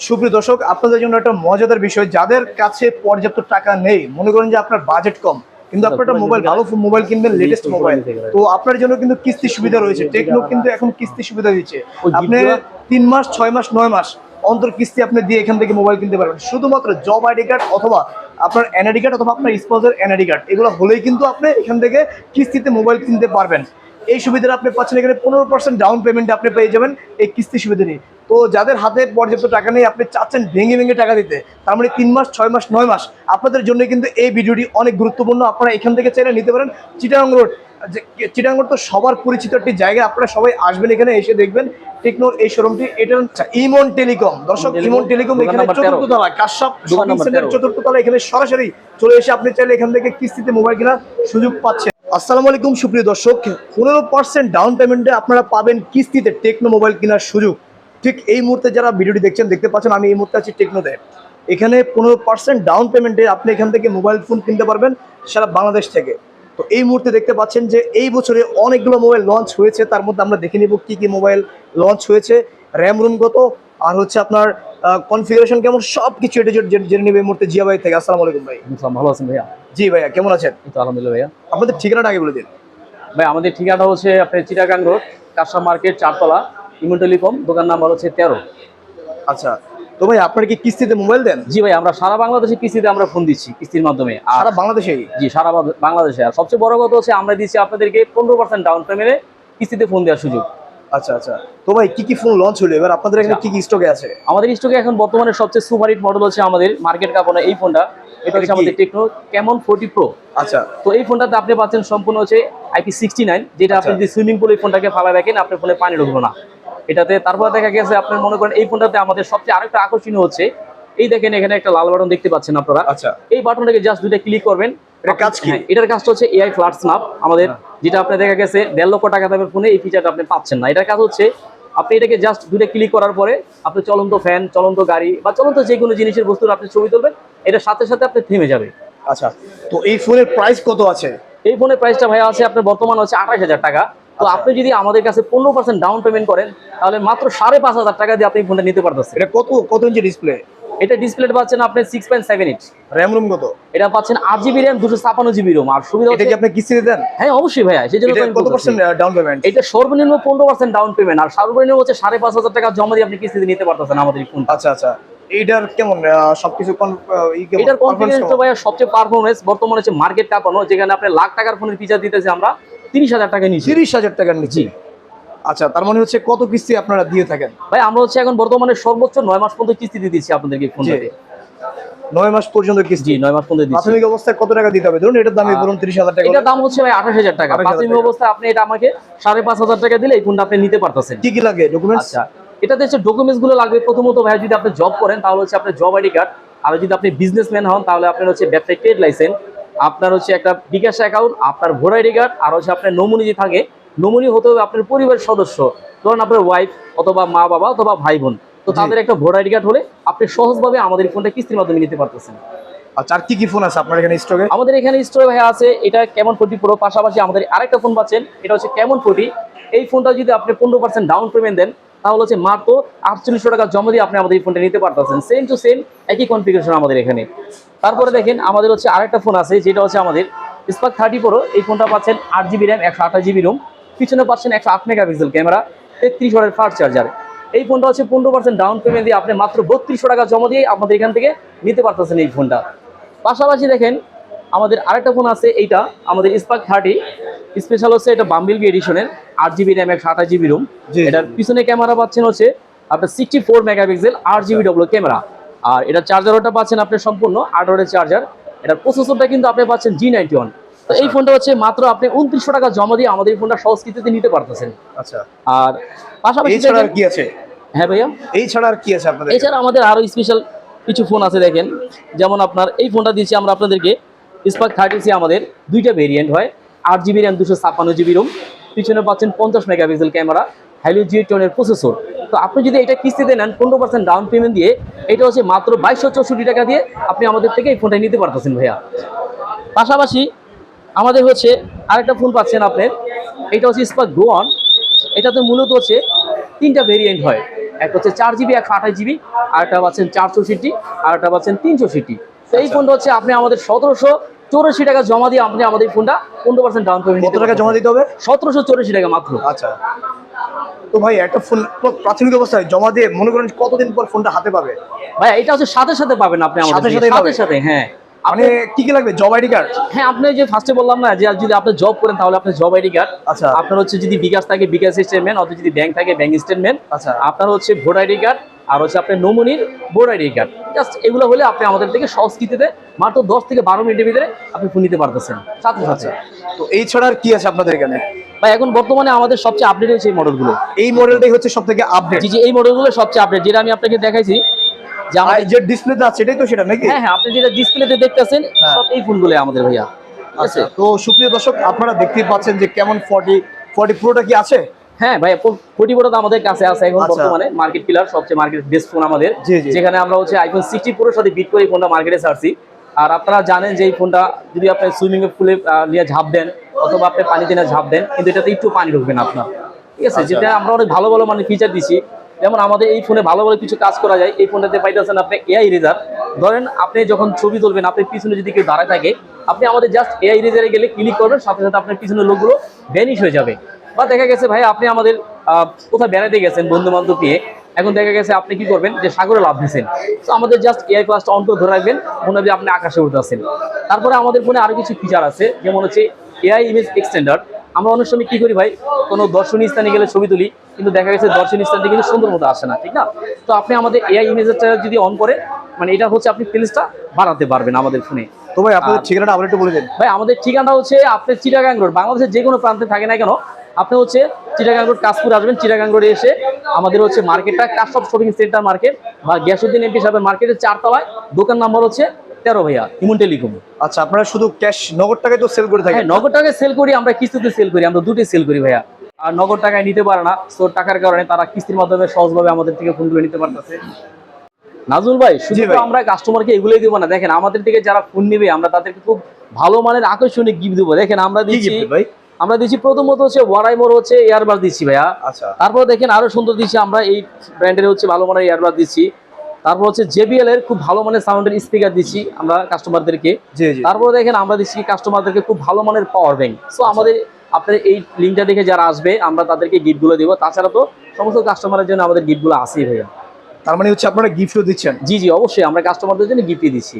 সুপ্রিয় দর্শক, আপনাদের জন্য একটা মজাদার বিষয়, যাদের কাছে পর্যাপ্ত টাকা নেই, মনে করেন যে আপনার বাজেট কম কিন্তু আপনার একটা মোবাইল, ভালো মোবাইল কিনবেন, লেটেস্ট মোবাইল, তো আপনার জন্য কিন্তু কিস্তি সুবিধা রয়েছে। টেকনো কিন্তু এখন কিস্তি সুবিধা দিচ্ছে। আপনি 3 মাস, 6 মাস, 9 মাস অন্তর কিস্তি আপনি দিয়ে এখান থেকে মোবাইল কিনতে পারবেন। শুধুমাত্র জব আইডি কার্ড অথবা আপনার এনআইডি কার্ড অথবা আপনার স্পন্সর এনআইডি কার্ড, এগুলো হলেই কিন্তু আপনি এখান থেকে কিস্তিতে মোবাইল কিনতে পারবেন। এই সুবিধাটা আপনি পাচ্ছেন এখানে 15% ডাউন পেমেন্ট আপনি পেয়ে যাবেন এই কিস্তি সুবিধা নিয়ে। তো যাদের হাতে পর্যাপ্ত টাকা নেই, আপনি চাচ্ছেন ভেঙে ভেঙে টাকা দিতে, তার মানে 3 মাস, 6 মাস, 9 মাস, আপনাদের জন্য কিন্তু এই ভিডিওটি অনেক গুরুত্বপূর্ণ। আপনারা এখান থেকে চাইলে নিতে পারেন। চিটাগাং রোড, চিটাগাং রোড তো সবার পরিচিত একটি জায়গা, আপনারা সবাই আসবেন এখানে, এসে দেখবেন টেকনোর এই শোরুমটি। এটা ইমন টেলিকম, দর্শক ইমন টেলিকম এখানে 4th তলা, কাশ্যপ শপিং সেন্টার 4th তলা, এখানে সরাসরি চলে এসে আপনি চাইলে এখান থেকে কিস্তিতে মোবাইল কেনার সুযোগ পাচ্ছেন। আসসালামু আলাইকুম সুপ্রিয় দর্শক, 15% ডাউন পেমেন্টে আপনারা পাবেন কিস্তিতে টেকনো মোবাইল কেনার সুযোগ। ঠিক এই মুহূর্তে যারা ভিডিওটি দেখছেন, দেখতে পাচ্ছেন আমি এই মুহূর্তে আছি টেকনোতে। এখানে 15% ডাউন পেমেন্টে আপনি এখান থেকে মোবাইল ফোন কিনতে পারবেন সারা বাংলাদেশ থেকে। তো এই মুহূর্তে দেখতে পাচ্ছেন যে এই বছরে অনেকগুলো মোবাইল লঞ্চ হয়েছে, তার মধ্যে আমরা দেখে নিব কি কি মোবাইল লঞ্চ হয়েছে, র্যাম রুম কত, আর হচ্ছে আপনার কনফিগারেশন কেমন, সব কিছু এটা জেনে নেবে এই মুহূর্তে জিয়া ভাই থেকে। আসসালামু আলাইকুম ভাই। ভালো আছেন ভাইয়া? জি ভাইয়া, কেমন আছেন? তো আলহামদুলিল্লাহ ভাইয়া। আপনাদের ঠিকানাটা আগে বলে দিন ভাই, আমাদের ঠিকানা হচ্ছে আপনার চিটাগাং রোড, কাঁচা মার্কেট, 4th তলা, ইমন টেলিকম, দোকান নাম্বার হচ্ছে 13। আচ্ছা, তো ভাই আপনারা কি কিস্তিতে মোবাইল দেন? জি ভাই, আমরা সারা বাংলাদেশে কিস্তিতে আমরা ফোন দিচ্ছি, কিস্তির মাধ্যমে। সারা বাংলাদেশেই? জি, সারা বাংলাদেশে। আর সবচেয়ে বড় কথা হচ্ছে আমরা দিচ্ছি আপনাদেরকে 15% ডাউন পেমেন্টে কিস্তিতে ফোন দেওয়ার সুযোগ। আচ্ছা আচ্ছা, তো ভাই কি কি ফোন লঞ্চ হলো এবার আপনাদের এখানে, কি কি স্টকে আছে? আমাদের স্টকে এখন বর্তমানে সবচেয়ে সুপার হিট মডেল হচ্ছে আমাদের মার্কেট কাঁপানো এই ফোনটা। এটা হচ্ছে আমাদের টেকনো ক্যামন 40 প্রো। আচ্ছা, তো এই ফোনটাতে আপনি পাচ্ছেন সম্পূর্ণ হচ্ছে IP69, যেটা আপনি যদি সুইমিং পুলে এই ফোনটাকে ফালা রাখেন, আপনার ফোনে পানি ঢুকবে না এটাতে। তারপর দেখা গেছে আপনার মনে করেন এই ফোনটাতে আমাদের সবচেয়ে আরেকটা আকর্ষণীয় হচ্ছে, এই দেখেন এখানে একটা লাল বাটন দেখতে পাচ্ছেন আপনারা। আচ্ছা, এই বাটনটাকে জাস্ট দুইটা ক্লিক করবেন। এটা কাজ কি? এটার কাজটা হচ্ছে AI ফ্ল্যাট স্ন্যাপ আমাদের, যেটা আপনি দেখা গেছে 1.5 লক্ষ টাকা দামের ফোনে এই ফিচারটা আপনি পাচ্ছেন না। এটার কাজ হচ্ছে আপনি এটাকে জাস্ট দুইটা ক্লিক করার পরে আপনি চলন্ত ফ্যান, চলন্ত গাড়ি বা চলন্ত যে কোনো জিনিসের বস্তুর আপনি ছবি তুলবেন, এটার সাথে সাথে আপনি থেমে যাবে। আচ্ছা, তো এই ফোনের প্রাইস কত আছে? এই ফোনের প্রাইসটা ভাইয়া আছে আপনার বর্তমান হচ্ছে 28,000 টাকা। তো আপনি যদি আমাদের কাছে 15% ডাউন পেমেন্ট করেন, তাহলে মাত্র 5,500 টাকা দিয়ে আপনি ফোনটা নিতে পারতেছেন। এটা কত ইঞ্চি ডিসপ্লে? এটা ডিসপ্লে পাচ্ছেন আপনি 6.78। র্যাম রুম কত? এটা পাচ্ছেন 8GB র্যাম, 256GB রোম। আর সুবিধা এটা কি আপনি কিস্তিতে দেন? হ্যাঁ অবশ্যই ভাইয়া, সেজন্য কত পার্সেন্ট ডাউন পেমেন্ট? এটা সর্বনিম্ন 15% ডাউন পেমেন্ট, আর সর্বনিম্ন হচ্ছে 5,500 টাকা জমা দিয়ে আপনি কিস্তিতে নিতে পারতেছেন আমাদের ফোন। আচ্ছা আচ্ছা, এইটার কেমন সবকিছু এটার কনফিগারেশন তো ভাইয়া সবচেয়ে পারফরম্যান্স বর্তমানে হচ্ছে মার্কেট কাঁপানো, যেখানে আপনি লাখ টাকার ফোনের ফিচার দিতেছে আমরা 30,000 টাকা নিচ্ছি। 30,000 টাকার নিচে? আচ্ছা, তার মানে হচ্ছে কত কিস্তি আপনারা দিয়ে থাকেন? ভাই আমরা হচ্ছে এখন বর্তমানে সর্বোচ্চ 9 মাস পর্যন্ত কিস্তি দিচ্ছি আপনাদেরকে ফোনটাতে। 9 মাস পর্যন্ত কিস্তি? 9 মাস পর্যন্ত দিচ্ছি। প্রাথমিক অবস্থায় কত টাকা দিতে হবে? ধরুন এটার দামই বলুন 30,000 টাকা। এটার দাম হচ্ছে ভাই 28,000 টাকা। প্রাথমিক অবস্থায় আপনি এটা আমাকে 5,500 টাকা দিলে এই ফোনটা আপনি নিতে পারতেছেন। কি কি লাগে ডকুমেন্টস? আচ্ছা, এটাতে হচ্ছে ডকুমেন্টস গুলো লাগবে। প্রথমত ভাই যদি আপনি জব করেন তাহলে হচ্ছে আপনার জব আইডি কার্ড, আর যদি আপনি বিজনেসম্যান হন তাহলে আপনার হচ্ছে ব্যবসায়িক ট্রেড লাইসেন্স, আপনার হচ্ছে একটা বিকাশ অ্যাকাউন্ট, আপনার ভোটার আইডি কার্ড, আর হচ্ছে আপনার নমুনি যে থাকে, নমুনি হতে হবে আপনার পরিবারের সদস্য, ধরুন আপনার ওয়াইফ অথবা মা বাবা অথবা ভাই বোন। তো তাদের একটা ভোটার আইডি কার্ড হলে আপনি সহজভাবে আমাদের ফোনটা কিস্তির মাধ্যমে নিতে পারতেছেন। আচ্ছা, আর কি কি ফোন আছে আপনার এখানে স্টকে? আমাদের এখানে স্টোরে ভাই আছে এটা ক্যামন 40 প্রো, পাশাপাশি আমাদের আরেকটা ফোন পাচ্ছেন, এটা হচ্ছে ক্যামন 40। এই ফোনটা যদি আপনি 15% ডাউন পেমেন্ট দেন, তাহলে হচ্ছে মাত্র 4800 টাকা জমা দিয়ে আপনি আমাদের এই ফোনটা নিতে পারতেছেন। সেম টু সেম একই কনফিগারেশন আমাদের এখানে। তারপরে দেখেন আমাদের হচ্ছে আরেকটা ফোন আছে, যেটা হচ্ছে আমাদের স্পার্ক 30 প্রো। এই ফোনটা পাচ্ছেন 8GB র্যাম, 128GB রোম, পিছনে পাচ্ছেন 108 মেগাপিক্সেল ক্যামেরা, 33 ওয়াটের ফাস্ট চার্জার। এই ফোনটা হচ্ছে 15% ডাউন পেমেন্ট দিয়ে আপনি মাত্র 3200 টাকা জমা দিয়ে আমাদের এখান থেকে নিতে পারতেছেন এই ফোনটা। পাশাপাশি দেখেন আমাদের আরেকটা ফোন আছে, এইটা আমাদের স্পার্ক 30 স্পেশাল হচ্ছে, এটা বাম্বিলবি এডিশনের, 8GB র্যাম, 128GB রোম। এটার পিছনে ক্যামেরা পাচ্ছেন হচ্ছে আপনার 64 মেগাপিক্সেল 8GB ডবল ক্যামেরা। আর এটার চার্জারটা পাচ্ছেন আপনি সম্পূর্ণ 8 ওয়াটের চার্জার। এটার প্রসেসরটা কিন্তু আপনি পাচ্ছেন G91। তো এই ফোনটা হচ্ছে মাত্র আপনি 2900 টাকা জমা দিয়ে আমাদের এই ফোনটা সহজ কিস্তিতে নিতে পারতেছেন। আচ্ছা, আর পাশাপাশি এছাড়া আর কি আছে? হ্যাঁ ভাইয়া, এই ছাড়া আর কি আছে আপনাদের? এছাড়া আমাদের আরো স্পেশাল কিছু ফোন আছে দেখেন, যেমন আপনার এই ফোনটা দিচ্ছি আমরা আপনাদেরকে স্পার্ক 30C। আমাদের দুইটা ভেরিয়েন্ট হয়, 8GB র্যাম, 256GB রোম, পিছনে পাচ্ছেন 50 মেগাপিক্সেল ক্যামেরা, হ্যালো G10 এর প্রসেসর। তো আপনি যদি এটা কিস্তিতে নেন 15% ডাউন পেমেন্ট দিয়ে, এটা হচ্ছে মাত্র 2264 টাকা দিয়ে আপনি আমাদের থেকে এই ফোনটা নিতে পারতেছেন ভাইয়া। পাশাপাশি আমাদের হচ্ছে আরেকটা ফোন পাচ্ছেন আপনার, এটা হচ্ছে স্পার্ক Go On। এটাতে মূলত হচ্ছে 3টা ভেরিয়েন্ট হয়, একটা হচ্ছে 4GB 128GB, আর একটা পাচ্ছেন 464, আর একটা পাচ্ছেন 364। তো এই ফোনটা হচ্ছে আপনি আমাদের 1784 টাকা জমা দিয়ে আপনি আমাদের ফোনটা 15% ডাউন পেমেন্ট। কত টাকা জমা দিতে হবে? 1784 টাকা মাত্র। আচ্ছা, তো ভাই একটা ফোন প্রাথমিক অবস্থায় জমা দিয়ে মনে করেন কতদিন পর ফোনটা হাতে পাবে? ভাই এটা হচ্ছে সাথে সাথে পাবেন আপনি আমাদের সাথে থেকে, সাথেই পাবেন? সাথে সাথে, হ্যাঁ। মানে কি কি লাগবে? Job ID card? হ্যাঁ, আপনি যে ফার্স্টে বললাম না যে যদি আপনি জব করেন তাহলে আপনার জব আইডি কার্ড, আচ্ছা। আপনার হচ্ছে যদি বিকাশ থাকে বিকাশ স্টেটমেন্ট, অথবা যদি ব্যাংক থাকে ব্যাংক স্টেটমেন্ট, আচ্ছা। আপনার হচ্ছে ভোট আইডি কার্ড, আর হচ্ছে আপনার নমুনির ভোট আইডি কার্ড। জাস্ট এগুলো হলে আপনি আমাদের থেকে সহজ কিস্তিতে মাত্র 10 থেকে 12 মিনিটের ভিতরে আপনি ফোন নিতে পারতেছেন সাথে সাথে। তো এই ছাড়া আর কি আছে আপনাদের এখানে? ভাই এখন বর্তমানে আমাদের সবচেয়ে আপডেট হয়েছে এই মডেলগুলো। এই মডেলটাই হচ্ছে সবথেকে আপডেট? জি জি, এই মডেলগুলো সবচেয়ে আপডেট, যেটা আমি আপনাকে দেখাইছি যে আমাদের যে ডিসপ্লেতে আছে এটাই তো সেটা নাকি? হ্যাঁ হ্যাঁ, আপনি যেটা ডিসপ্লেতে দেখতেছেন সব এই ফোনগুলো আমাদের ভাইয়া। ঠিক আছে, আচ্ছা, তো সুপ্রিয় দর্শক আপনারা দেখতেই পাচ্ছেন যে কেমন 40 প্রোটা কি আছে? হ্যাঁ ভাই, 40 প্রো তো আমাদের কাছে আছে এখন আচ্ছা। বর্তমানে মার্কেট পিলার, সবচেয়ে মার্কেট বেস্ট ফোন আমাদের, জি, জি। যেখানে আমরা হচ্ছে আইফোন 60 প্রোর সাথে বিট করে এই ফোনটা মার্কেটে ছাড়ছি। আর আপনারা জানেন যে এই ফোনটা যদি আপনি সুইমিং পুলে নিয়ে ঝাঁপ দেন অথবা আপনি পানিতে নিয়ে ঝাঁপ দেন, কিন্তু এটাতে একটু পানি ঢুকবে না আপনার। ঠিক আছে, আচ্ছা। যেটা আমরা অনেক ভালো ভালো মানে ফিচার দিছি। যেমন আমাদের এই ফোনে ভালো ভালো কিছু কাজ করা যায়। এই ফোনটাতে পাইতেছেন আপনি এআই ইরেজার। ধরেন আপনি যখন ছবি তুলবেন, আপনি পিছনে যদি কেউ দাঁড়ায় থাকে, আপনি আমাদের জাস্ট এআই ইরেজারে গেলে ক্লিক করবেন, সাথে সাথে আপনার পিছনের লোকগুলো ভ্যানিশ হয়ে যাবে। বা দেখা গেছে ভাই আপনি আমাদের কোথাও বেড়াতে গেছেন বন্ধু বান্ধব নিয়ে, এখন দেখা গেছে আপনি কি করবেন যে সাগরে লাভ দিচ্ছেন, তো আমাদের জাস্ট এআই ক্লাসটা অন করে ধরে রাখবেন, মনে হবে আপনি আকাশে উঠতেছেন। তারপরে আমাদের ফোনে আরো কিছু ফিচার আছে, যেমন হচ্ছে এআই ইমেজ এক্সটেন্ডার। আমরা অনেক সময় কি করি ভাই, কোনো দর্শনীয় স্থানে গেলে ছবি তুলি, কিন্তু দেখা গেছে দর্শনীয় স্থানটি কিন্তু সুন্দর মতো আসে না, ঠিক না? তো আপনি আমাদের এআই ইমেজটা যদি অন করে, মানে এটা হচ্ছে আপনি প্লেসটা বাড়াতে পারবেন আমাদের ফোনে। তো ভাই আপনাদের ঠিকানাটা আবার একটু বলে দেন। ভাই আমাদের ঠিকানা হচ্ছে আপনার চিটাগাং রোড, বাংলাদেশের যে কোনো প্রান্তে থাকে না কেন, আপনি হচ্ছে চিটাগাং রোড কাশপুর আসবেন। চিটাগাং রোডে এসে আমাদের হচ্ছে মার্কেটটা কাশপ শপিং সেন্টার মার্কেট বা গিয়াসউদ্দিন এমপি সাহেবের মার্কেটের 4 তলায়, দোকান নাম্বার হচ্ছে 13 ভাইয়া, ইমন টেলিকম। আচ্ছা, আপনারা শুধু ক্যাশ নগদ টাকায় তো সেল করে থাকেন? হ্যাঁ, নগদ টাকায় সেল করি, আমরা কিস্তিতে সেল করি, আমরা দুটোই সেল করি ভাইয়া। আর নগদ টাকায় নিতে পারে না, তো টাকার কারণে তারা কিস্তির মাধ্যমে সহজভাবে আমাদের থেকে ফোনগুলো নিতে পারতেছে। নাজুল ভাই, শুধু তো আমরা কাস্টমারকে এগুলোই দেবো না, দেখেন আমাদের থেকে যারা ফোন নেবে আমরা তাদেরকে খুব ভালো মানের আকর্ষণীয় গিফট দেবো। দেখেন আমরা দিচ্ছি ভাই, আমরা দিচ্ছি প্রথমত হচ্ছে ওয়ারাইমোর হচ্ছে এয়ারবাস দিচ্ছি ভাইয়া। আচ্ছা। তারপর দেখেন আরো সুন্দর দিচ্ছি আমরা এই ব্র্যান্ডের হচ্ছে ভালো মানের এয়ারবাস দিচ্ছি। তারপর হচ্ছে JBL এর খুব ভালো মানের সাউন্ডের স্পিকার দিচ্ছি আমরা কাস্টমারদেরকে। জি জি। তারপর দেখেন আমরা দিচ্ছি কাস্টমারদেরকে খুব ভালো মানের পাওয়ার ব্যাংক। সো আমাদের আপনার এই লিঙ্কটা দেখে যারা আসবে আমরা তাদেরকে গিফটগুলো দেবো। তাছাড়া তো সমস্ত কাস্টমারের জন্য আমাদের গিফটগুলো আসেই ভাইয়া। তার মানে হচ্ছে আপনারা গিফটও দিচ্ছেন? জি জি, অবশ্যই আমরা কাস্টমারদের জন্য গিফটই দিচ্ছি।